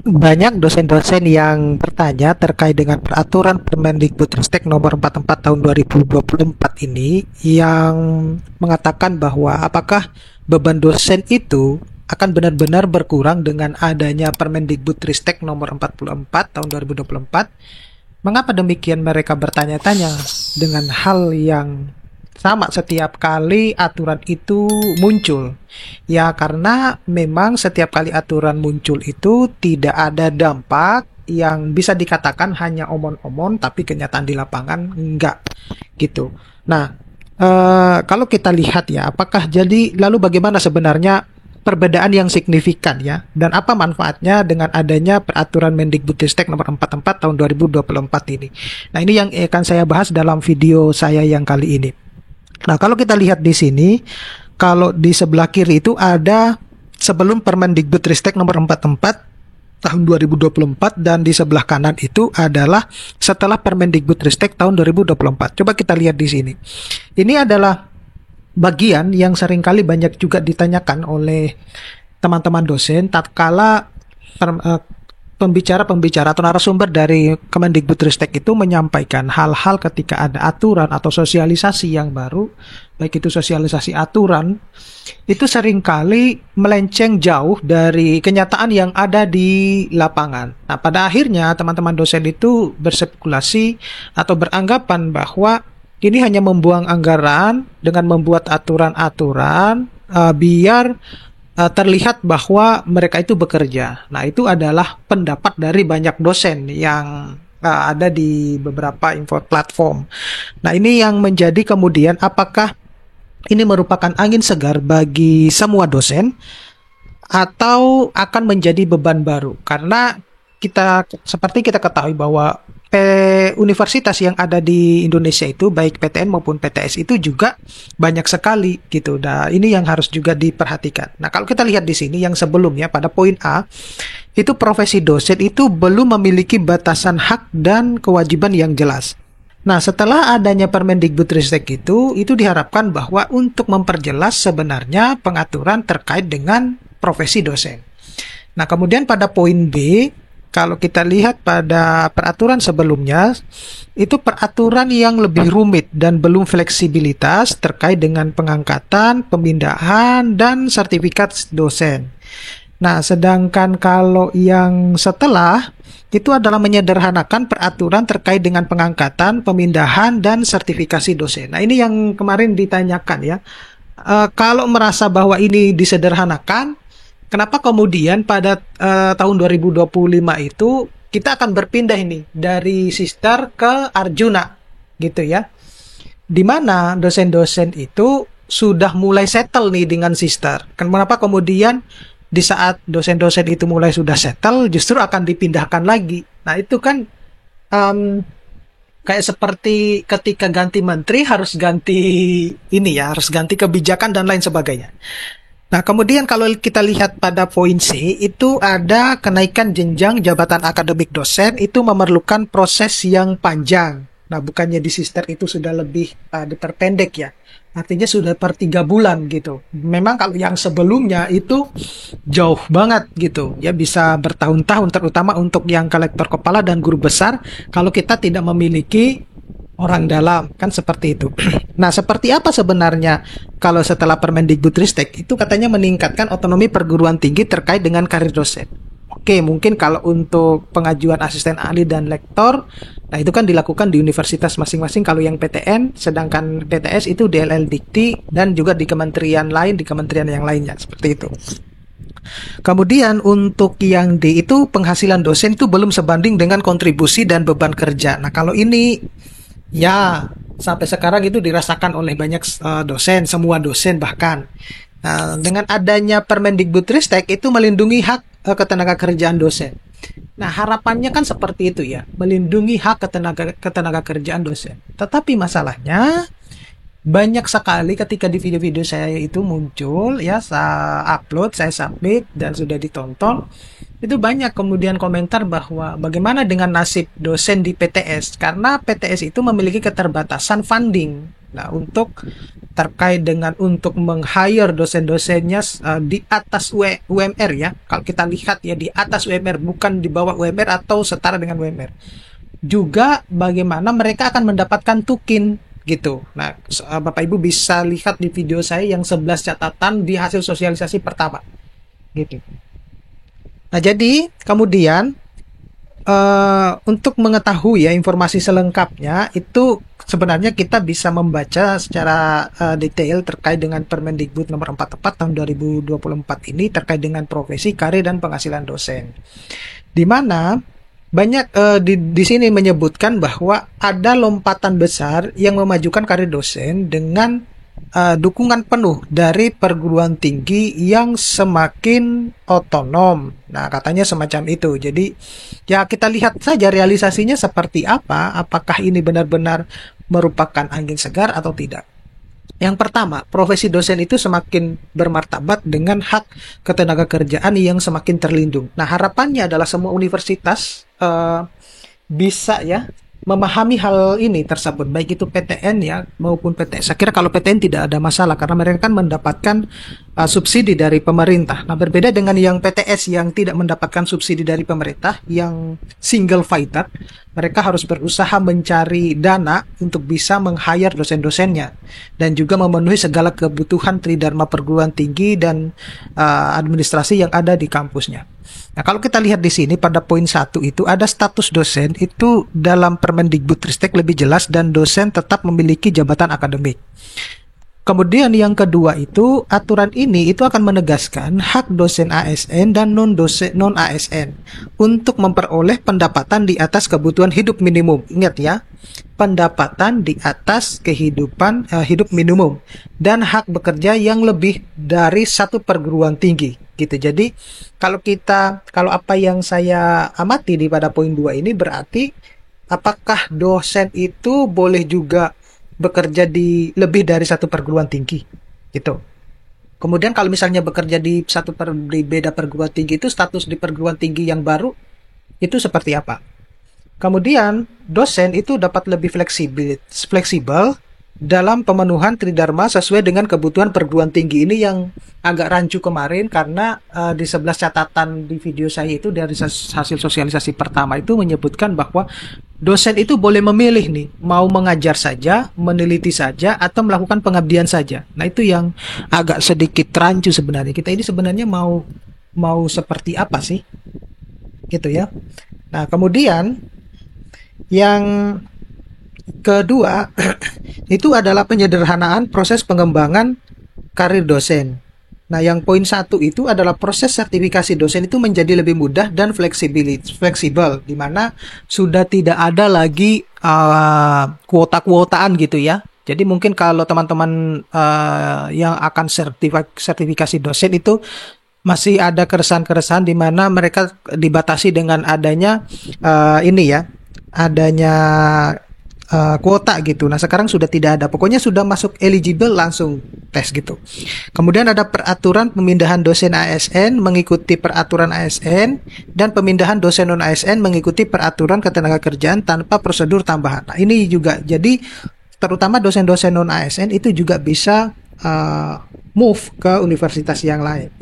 Banyak dosen-dosen yang bertanya terkait dengan peraturan Permendikbudristek nomor 44 tahun 2024 ini yang mengatakan bahwa apakah beban dosen itu akan benar-benar berkurang dengan adanya Permendikbudristek nomor 44 tahun 2024. Mengapa demikian mereka bertanya-tanya dengan hal yang sama setiap kali aturan itu muncul? Ya, karena memang setiap kali aturan muncul itu tidak ada dampak yang bisa dikatakan hanya omon-omon, tapi kenyataan di lapangan enggak gitu. Nah, kalau kita lihat ya, apakah jadi lalu bagaimana sebenarnya perbedaan yang signifikan ya, dan apa manfaatnya dengan adanya peraturan Mendikbudristek nomor 44 tahun 2024 ini. Nah, ini yang akan saya bahas dalam video saya yang kali ini. Nah, kalau kita lihat di sini, kalau di sebelah kiri itu ada sebelum Permendikbudristek nomor 44 tahun 2024 dan di sebelah kanan itu adalah setelah Permendikbudristek tahun 2024. Coba kita lihat di sini. Ini adalah bagian yang seringkali banyak juga ditanyakan oleh teman-teman dosen tatkala pembicara-pembicara atau narasumber dari Kemendikbudristek itu menyampaikan hal-hal ketika ada aturan atau sosialisasi yang baru, baik itu sosialisasi aturan, itu seringkali melenceng jauh dari kenyataan yang ada di lapangan. Nah, pada akhirnya teman-teman dosen itu berspekulasi atau beranggapan bahwa ini hanya membuang anggaran dengan membuat aturan-aturan biar terlihat bahwa mereka itu bekerja. Nah, itu adalah pendapat dari banyak dosen yang ada di beberapa info platform. Nah, ini yang menjadi kemudian apakah ini merupakan angin segar bagi semua dosen atau akan menjadi beban baru? Karena seperti kita ketahui bahwa universitas yang ada di Indonesia itu baik PTN maupun PTS itu juga banyak sekali gitu. Nah, ini yang harus juga diperhatikan. Nah, kalau kita lihat di sini yang sebelumnya pada poin A itu profesi dosen itu belum memiliki batasan hak dan kewajiban yang jelas. Nah, setelah adanya Permendikbudristek itu diharapkan bahwa untuk memperjelas sebenarnya pengaturan terkait dengan profesi dosen. Nah, kemudian pada poin B, kalau kita lihat pada peraturan sebelumnya, itu peraturan yang lebih rumit dan belum fleksibilitas terkait dengan pengangkatan, pemindahan, dan sertifikat dosen. Nah, sedangkan kalau yang setelah, itu adalah menyederhanakan peraturan terkait dengan pengangkatan, pemindahan, dan sertifikasi dosen. Nah, ini yang kemarin ditanyakan ya. Kalau merasa bahwa ini disederhanakan, kenapa kemudian pada tahun 2025 itu kita akan berpindah ini dari Sister ke Arjuna gitu ya. Di mana dosen-dosen itu sudah mulai settle nih dengan Sister. Kenapa kemudian di saat dosen-dosen itu mulai sudah settle justru akan dipindahkan lagi. Nah, itu kan kayak seperti ketika ganti menteri harus ganti ini ya, harus ganti kebijakan dan lain sebagainya. Nah, kemudian kalau kita lihat pada poin C, itu ada kenaikan jenjang jabatan akademik dosen, itu memerlukan proses yang panjang. Nah, bukannya di Sister itu sudah lebih diperpendek ya. Artinya sudah per 3 bulan gitu. Memang kalau yang sebelumnya itu jauh banget gitu. Ya bisa bertahun-tahun, terutama untuk yang kolektor kepala dan guru besar, kalau kita tidak memiliki orang dalam, kan seperti itu. Nah, seperti apa sebenarnya kalau setelah Permendikbudristek itu katanya meningkatkan otonomi perguruan tinggi terkait dengan karir dosen. Oke, mungkin kalau untuk pengajuan asisten ahli dan lektor, nah itu kan dilakukan di universitas masing-masing kalau yang PTN, sedangkan PTS itu DLL Dikti dan juga di kementerian lain, di kementerian yang lainnya, seperti itu. Kemudian untuk yang D itu penghasilan dosen itu belum sebanding dengan kontribusi dan beban kerja. Nah, kalau ini ya, sampai sekarang itu dirasakan oleh banyak dosen, semua dosen bahkan. Nah, dengan adanya Permendikbudristek itu melindungi hak ketenaga kerjaan dosen. Nah, harapannya kan seperti itu ya, melindungi hak ketenaga kerjaan dosen. Tetapi masalahnya banyak sekali ketika di video-video saya itu muncul ya, saya upload, saya submit dan sudah ditonton. Itu banyak kemudian komentar bahwa bagaimana dengan nasib dosen di PTS, karena PTS itu memiliki keterbatasan funding. Nah, untuk terkait dengan untuk meng-hire dosen-dosennya di atas UMR ya. Kalau kita lihat ya, di atas UMR, bukan di bawah UMR atau setara dengan UMR. Juga bagaimana mereka akan mendapatkan tukin gitu. Nah, Bapak Ibu bisa lihat di video saya yang 11 catatan di hasil sosialisasi pertama gitu. Nah, jadi kemudian untuk mengetahui ya informasi selengkapnya itu sebenarnya kita bisa membaca secara detail terkait dengan Permendikbud nomor 44 tahun 2024 ini terkait dengan profesi, karir, dan penghasilan dosen. Di mana banyak di sini menyebutkan bahwa ada lompatan besar yang memajukan karir dosen dengan dukungan penuh dari perguruan tinggi yang semakin otonom. Nah, katanya semacam itu. Jadi, ya kita lihat saja realisasinya seperti apa. Apakah ini benar-benar merupakan angin segar atau tidak. Yang pertama, profesi dosen itu semakin bermartabat dengan hak ketenagakerjaan yang semakin terlindung. Nah, harapannya adalah semua universitas bisa ya memahami hal ini tersebut, baik itu PTN ya maupun PTS. Saya kira kalau PTN tidak ada masalah karena mereka kan mendapatkan subsidi dari pemerintah. Nah, berbeda dengan yang PTS yang tidak mendapatkan subsidi dari pemerintah, yang single fighter, mereka harus berusaha mencari dana untuk bisa meng-hire dosen-dosennya dan juga memenuhi segala kebutuhan tridharma perguruan tinggi dan administrasi yang ada di kampusnya. Nah, kalau kita lihat di sini pada poin 1 itu ada status dosen itu dalam Permendikbudristek lebih jelas dan dosen tetap memiliki jabatan akademik. Kemudian yang kedua itu aturan ini itu akan menegaskan hak dosen ASN dan non-dosen non-ASN untuk memperoleh pendapatan di atas kebutuhan hidup minimum. Ingat ya, pendapatan di atas kehidupan hidup minimum dan hak bekerja yang lebih dari satu perguruan tinggi gitu. Jadi kalau apa yang saya amati di pada poin 2 ini berarti apakah dosen itu boleh juga bekerja di lebih dari satu perguruan tinggi gitu. Kemudian kalau misalnya bekerja di di beda perguruan tinggi itu status di perguruan tinggi yang baru itu seperti apa? Kemudian dosen itu dapat lebih fleksibel dalam pemenuhan tridharma sesuai dengan kebutuhan perguruan tinggi. Ini yang agak rancu kemarin karena di 11 catatan di video saya itu dari hasil sosialisasi pertama itu menyebutkan bahwa dosen itu boleh memilih nih, mau mengajar saja, meneliti saja, atau melakukan pengabdian saja. Nah, itu yang agak sedikit rancu sebenarnya. Kita ini sebenarnya mau seperti apa sih? Gitu ya. Nah, kemudian yang kedua itu adalah penyederhanaan proses pengembangan karir dosen. Nah, yang poin 1 itu adalah proses sertifikasi dosen itu menjadi lebih mudah dan fleksibel, di mana sudah tidak ada lagi kuota-kuotaan gitu ya. Jadi mungkin kalau teman-teman yang akan sertifikasi dosen itu masih ada keresahan-keresahan di mana mereka dibatasi dengan adanya adanya kuota gitu. Nah, sekarang sudah tidak ada. Pokoknya sudah masuk eligible langsung tes gitu. Kemudian ada peraturan pemindahan dosen ASN mengikuti peraturan ASN dan pemindahan dosen non ASN mengikuti peraturan ketenagakerjaan tanpa prosedur tambahan. Nah, ini juga jadi terutama dosen-dosen non ASN itu juga bisa move ke universitas yang lain.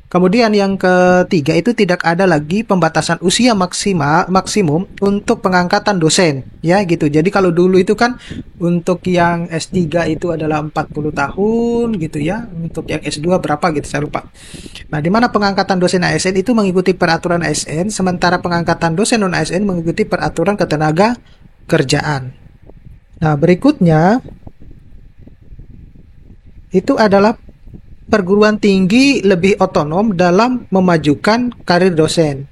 Kemudian yang ketiga itu tidak ada lagi pembatasan usia maksimum untuk pengangkatan dosen, ya gitu. Jadi kalau dulu itu kan untuk yang S3 itu adalah 40 tahun gitu ya, untuk yang S2 berapa gitu saya lupa. Nah, di mana pengangkatan dosen ASN itu mengikuti peraturan ASN, sementara pengangkatan dosen non ASN mengikuti peraturan ketenaga kerjaan. Nah, berikutnya itu adalah perguruan tinggi lebih otonom dalam memajukan karir dosen.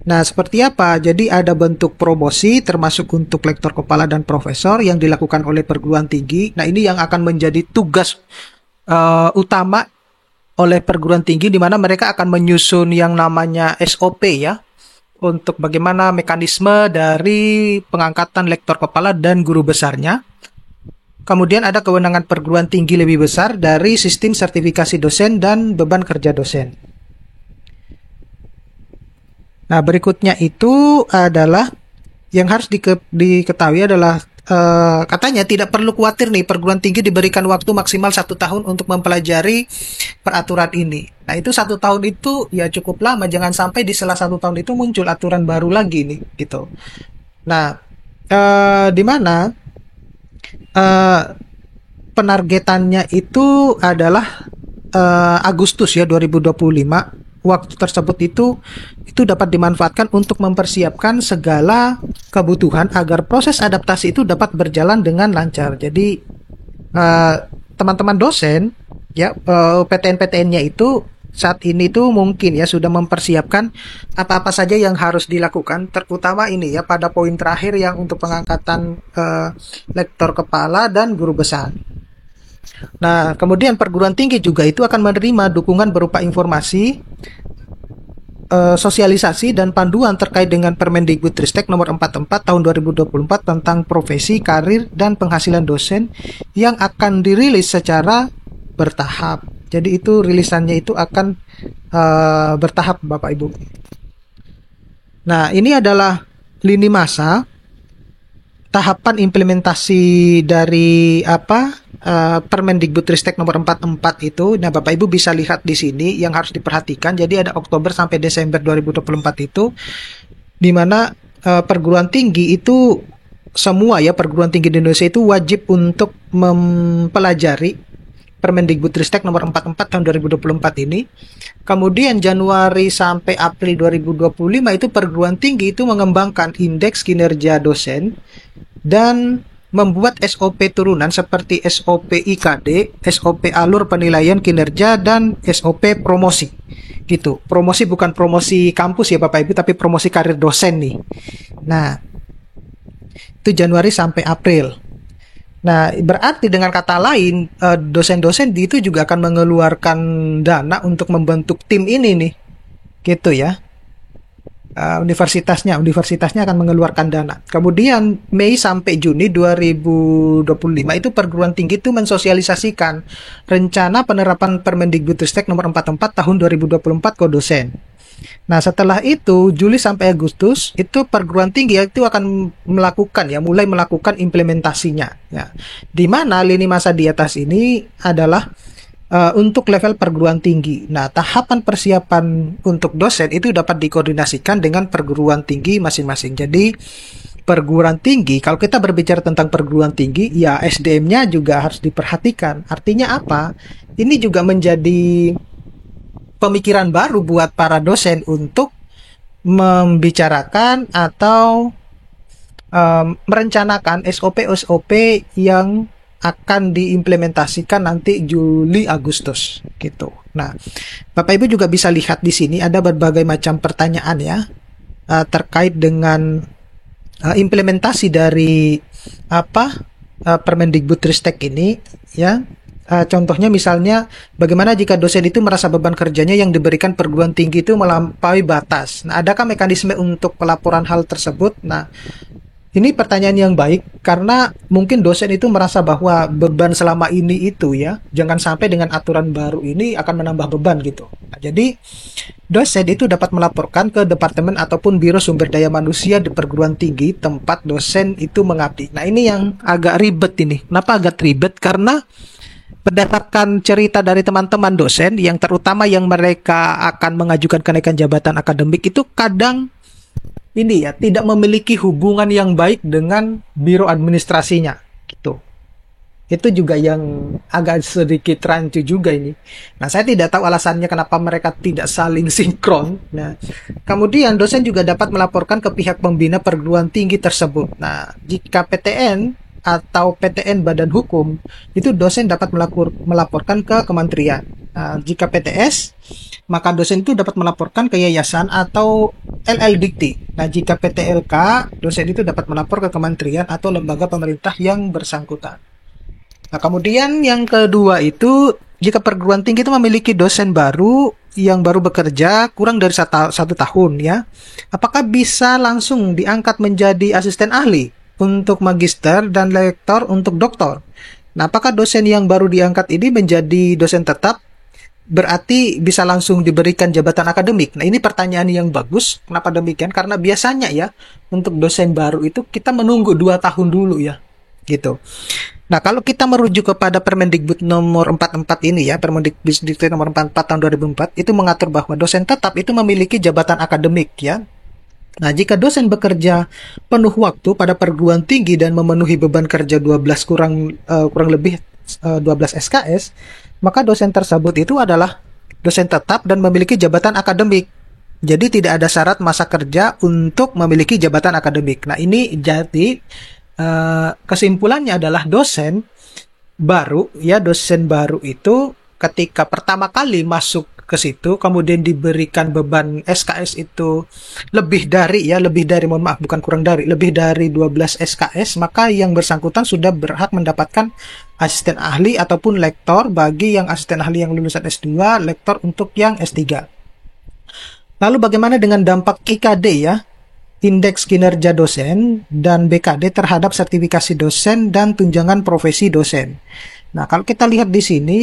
Nah, seperti apa? Jadi ada bentuk promosi termasuk untuk lektor kepala dan profesor yang dilakukan oleh perguruan tinggi. Nah, ini yang akan menjadi tugas utama oleh perguruan tinggi di mana mereka akan menyusun yang namanya SOP ya, untuk bagaimana mekanisme dari pengangkatan lektor kepala dan guru besarnya. Kemudian ada kewenangan perguruan tinggi lebih besar dari sistem sertifikasi dosen dan beban kerja dosen. Nah, berikutnya itu adalah yang harus diketahui adalah katanya tidak perlu khawatir nih, perguruan tinggi diberikan waktu maksimal 1 tahun untuk mempelajari peraturan ini. Nah, itu 1 tahun itu ya cukup lama, jangan sampai di sela 1 tahun itu muncul aturan baru lagi nih, gitu. Nah, di mana eh, penargetannya itu adalah Agustus ya 2025. Waktu tersebut itu dapat dimanfaatkan untuk mempersiapkan segala kebutuhan agar proses adaptasi itu dapat berjalan dengan lancar. Jadi teman-teman dosen ya, PTN-PTN-nya itu saat ini tuh mungkin ya sudah mempersiapkan apa-apa saja yang harus dilakukan, terutama ini ya pada poin terakhir yang untuk pengangkatan lektor kepala dan guru besar. Nah, kemudian perguruan tinggi juga itu akan menerima dukungan berupa informasi, sosialisasi dan panduan terkait dengan Permendikbudristek nomor 44 tahun 2024 tentang profesi, karir, dan penghasilan dosen yang akan dirilis secara bertahap. Jadi itu rilisannya itu akan bertahap, Bapak Ibu. Nah, ini adalah lini masa tahapan implementasi dari Permendikbudristek nomor 44 itu. Nah, Bapak Ibu bisa lihat di sini yang harus diperhatikan. Jadi ada Oktober sampai Desember 2024 itu, di mana perguruan tinggi itu semua ya, perguruan tinggi di Indonesia itu wajib untuk mempelajari Permendikbudristek nomor 44 tahun 2024 ini. Kemudian Januari sampai April 2025 itu perguruan tinggi itu mengembangkan indeks kinerja dosen dan membuat SOP turunan seperti SOP IKD, SOP alur penilaian kinerja, dan SOP promosi. Gitu. Promosi bukan promosi kampus ya Bapak Ibu, tapi promosi karir dosen nih. Nah, itu Januari sampai April. Nah, berarti dengan kata lain, dosen-dosen itu juga akan mengeluarkan dana untuk membentuk tim ini nih. Gitu ya. Universitasnya akan mengeluarkan dana. Kemudian Mei sampai Juni 2025 itu perguruan tinggi itu mensosialisasikan rencana penerapan Permendikbudristek nomor 44 tahun 2024 ke dosen. Nah, setelah itu Juli sampai Agustus itu perguruan tinggi itu akan mulai melakukan implementasinya ya. Di mana lini masa di atas ini adalah untuk level perguruan tinggi. Nah, tahapan persiapan untuk dosen itu dapat dikoordinasikan dengan perguruan tinggi masing-masing. Jadi, perguruan tinggi, kalau kita berbicara tentang perguruan tinggi, ya SDM-nya juga harus diperhatikan. Artinya apa? Ini juga menjadi pemikiran baru buat para dosen untuk membicarakan atau merencanakan SOP-SOP yang akan diimplementasikan nanti Juli Agustus gitu. Nah, Bapak Ibu juga bisa lihat di sini ada berbagai macam pertanyaan ya terkait dengan implementasi dari Permendikbudristek ini ya. Contohnya misalnya bagaimana jika dosen itu merasa beban kerjanya yang diberikan perguruan tinggi itu melampaui batas. Nah, adakah mekanisme untuk pelaporan hal tersebut? Nah, ini pertanyaan yang baik karena mungkin dosen itu merasa bahwa beban selama ini itu ya, jangan sampai dengan aturan baru ini akan menambah beban gitu. Nah, jadi dosen itu dapat melaporkan ke departemen ataupun biro sumber daya manusia di perguruan tinggi tempat dosen itu mengabdi. Nah, ini yang agak ribet ini. Kenapa agak ribet? Karena berdasarkan cerita dari teman-teman dosen yang terutama yang mereka akan mengajukan kenaikan jabatan akademik itu kadang ini ya tidak memiliki hubungan yang baik dengan biro administrasinya gitu. Itu juga yang agak sedikit rancu juga ini. Nah, saya tidak tahu alasannya kenapa mereka tidak saling sinkron. Nah, kemudian dosen juga dapat melaporkan ke pihak pembina perguruan tinggi tersebut. Nah, jika PTN atau PTN Badan Hukum, itu dosen dapat melaporkan ke kementerian. Nah, jika PTS, maka dosen itu dapat melaporkan ke yayasan atau LL-Dikti. Nah, jika PTLK, dosen itu dapat melapor ke kementerian atau lembaga pemerintah yang bersangkutan. Nah, kemudian yang kedua itu, jika perguruan tinggi itu memiliki dosen baru yang baru bekerja kurang dari satu tahun ya, apakah bisa langsung diangkat menjadi asisten ahli untuk magister dan lektor untuk doktor? Nah, apakah dosen yang baru diangkat ini menjadi dosen tetap? Berarti bisa langsung diberikan jabatan akademik. Nah, ini pertanyaan yang bagus. Kenapa demikian? Karena biasanya ya, untuk dosen baru itu kita menunggu 2 tahun dulu ya. gitu. Nah, kalau kita merujuk kepada Permendikbud nomor 44 ini ya, Permendikbud nomor 44 tahun 2004, itu mengatur bahwa dosen tetap itu memiliki jabatan akademik ya. Nah, jika dosen bekerja penuh waktu pada perguruan tinggi dan memenuhi beban kerja 12 kurang lebih 12 SKS, maka dosen tersebut itu adalah dosen tetap dan memiliki jabatan akademik. Jadi tidak ada syarat masa kerja untuk memiliki jabatan akademik. Nah, ini jadi kesimpulannya adalah dosen baru itu ketika pertama kali masuk ke situ, kemudian diberikan beban SKS itu lebih dari, mohon maaf, bukan kurang dari, lebih dari 12 SKS, maka yang bersangkutan sudah berhak mendapatkan asisten ahli ataupun lektor bagi yang asisten ahli yang lulusan S2, lektor untuk yang S3. Lalu bagaimana dengan dampak IKD ya? Indeks kinerja dosen dan BKD terhadap sertifikasi dosen dan tunjangan profesi dosen. Nah, kalau kita lihat di sini,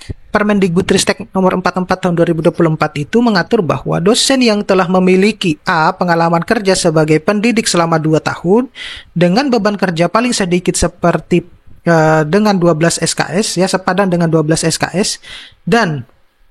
Permendikbudristek nomor 44 tahun 2024 itu mengatur bahwa dosen yang telah memiliki pengalaman kerja sebagai pendidik selama 2 tahun dengan beban kerja paling sedikit seperti dengan 12 SKS ya, sepadan dengan 12 SKS, dan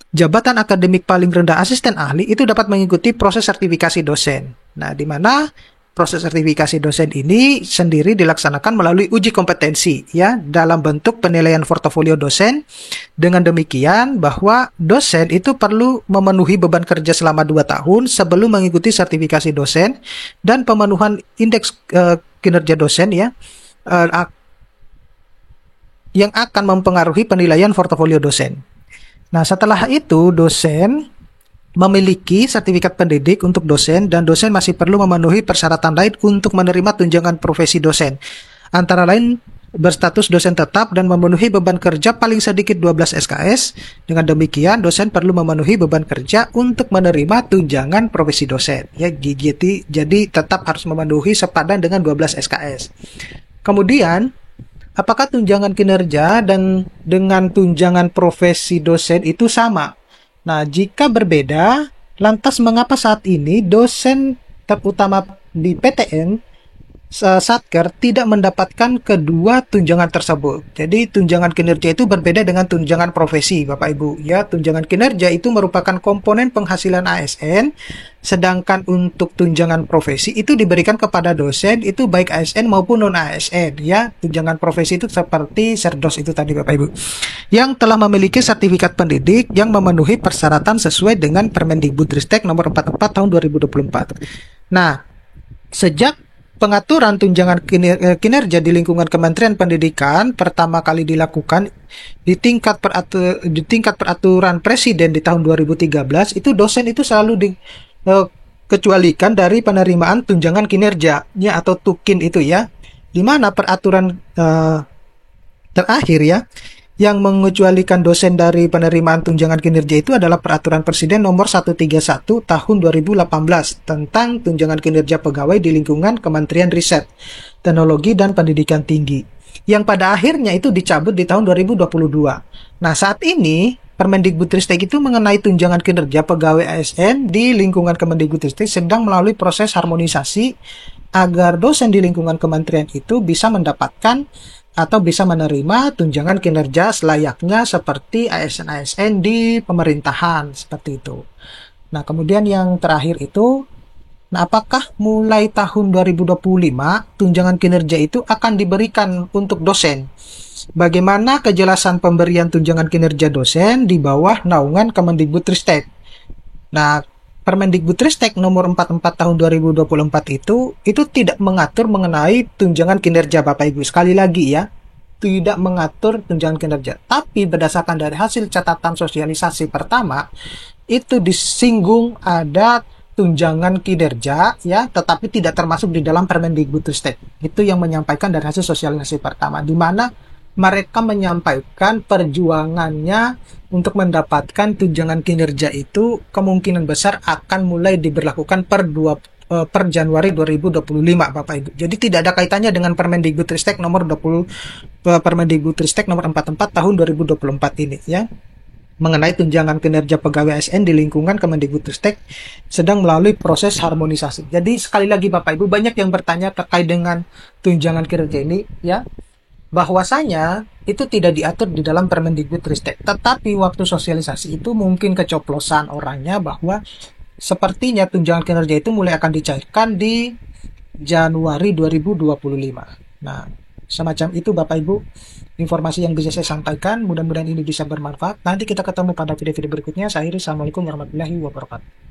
jabatan akademik paling rendah asisten ahli itu dapat mengikuti proses sertifikasi dosen. Nah, di mana proses sertifikasi dosen ini sendiri dilaksanakan melalui uji kompetensi ya, dalam bentuk penilaian portofolio dosen. Dengan demikian bahwa dosen itu perlu memenuhi beban kerja selama 2 tahun sebelum mengikuti sertifikasi dosen, dan pemenuhan indeks kinerja dosen ya yang akan mempengaruhi penilaian portofolio dosen. Nah, setelah itu dosen memiliki sertifikat pendidik untuk dosen, dan dosen masih perlu memenuhi persyaratan lain untuk menerima tunjangan profesi dosen. Antara lain berstatus dosen tetap dan memenuhi beban kerja paling sedikit 12 SKS. Dengan demikian, dosen perlu memenuhi beban kerja untuk menerima tunjangan profesi dosen. Ya, jadi tetap harus memenuhi sepadan dengan 12 SKS. Kemudian, apakah tunjangan kinerja dan dengan tunjangan profesi dosen itu sama? Nah, jika berbeda, lantas mengapa saat ini dosen terutama di PTN, Satker, tidak mendapatkan kedua tunjangan tersebut? Jadi, tunjangan kinerja itu berbeda dengan tunjangan profesi, Bapak Ibu. Ya, tunjangan kinerja itu merupakan komponen penghasilan ASN, sedangkan untuk tunjangan profesi itu diberikan kepada dosen, itu baik ASN maupun non-ASN. Ya, tunjangan profesi itu seperti Serdos itu tadi, Bapak Ibu, yang telah memiliki sertifikat pendidik yang memenuhi persyaratan sesuai dengan Permendikbudristek nomor 44 tahun 2024. Nah, sejak pengaturan tunjangan kinerja di lingkungan Kementerian Pendidikan pertama kali dilakukan di tingkat peraturan Presiden di tahun 2013, itu dosen itu selalu dikecualikan dari penerimaan tunjangan kinerja ya, atau TUKIN itu ya, di mana peraturan terakhir ya yang mengecualikan dosen dari penerimaan tunjangan kinerja itu adalah Peraturan Presiden nomor 131 tahun 2018 tentang tunjangan kinerja pegawai di lingkungan Kementerian Riset, Teknologi dan Pendidikan Tinggi, yang pada akhirnya itu dicabut di tahun 2022. Nah, saat ini Permendikbudristek itu mengenai tunjangan kinerja pegawai ASN di lingkungan Kemendikbudristek sedang melalui proses harmonisasi agar dosen di lingkungan kementerian itu bisa mendapatkan atau bisa menerima tunjangan kinerja selayaknya seperti ASN-ASN di pemerintahan, seperti itu. Nah, kemudian yang terakhir itu, apakah mulai tahun 2025 tunjangan kinerja itu akan diberikan untuk dosen? Bagaimana kejelasan pemberian tunjangan kinerja dosen di bawah naungan Kemendikbudristek? Nah, Permendikbudristek nomor 44 tahun 2024 itu tidak mengatur mengenai tunjangan kinerja, Bapak Ibu. Sekali lagi ya, tidak mengatur tunjangan kinerja. Tapi berdasarkan dari hasil catatan sosialisasi pertama, itu disinggung ada tunjangan kinerja ya, tetapi tidak termasuk di dalam Permendikbudristek. Itu yang menyampaikan dari hasil sosialisasi pertama, di mana mereka menyampaikan perjuangannya untuk mendapatkan tunjangan kinerja itu kemungkinan besar akan mulai diberlakukan per Januari 2025, Bapak Ibu. Jadi tidak ada kaitannya dengan Permendikbudristek nomor 44 tahun 2024 ini ya. Mengenai tunjangan kinerja pegawai ASN di lingkungan Kemendikbudristek sedang melalui proses harmonisasi. Jadi sekali lagi Bapak Ibu, banyak yang bertanya terkait dengan tunjangan kinerja ini ya. bahwasanya itu tidak diatur di dalam Permendikbudristek. Tetapi waktu sosialisasi itu mungkin kecoplosan orangnya bahwa sepertinya tunjangan kinerja itu mulai akan dicairkan di Januari 2025. Nah, semacam itu Bapak Ibu informasi yang bisa saya sampaikan. Mudah-mudahan ini bisa bermanfaat. Nanti kita ketemu pada video-video berikutnya. Saya akhiri. Assalamualaikum warahmatullahi wabarakatuh.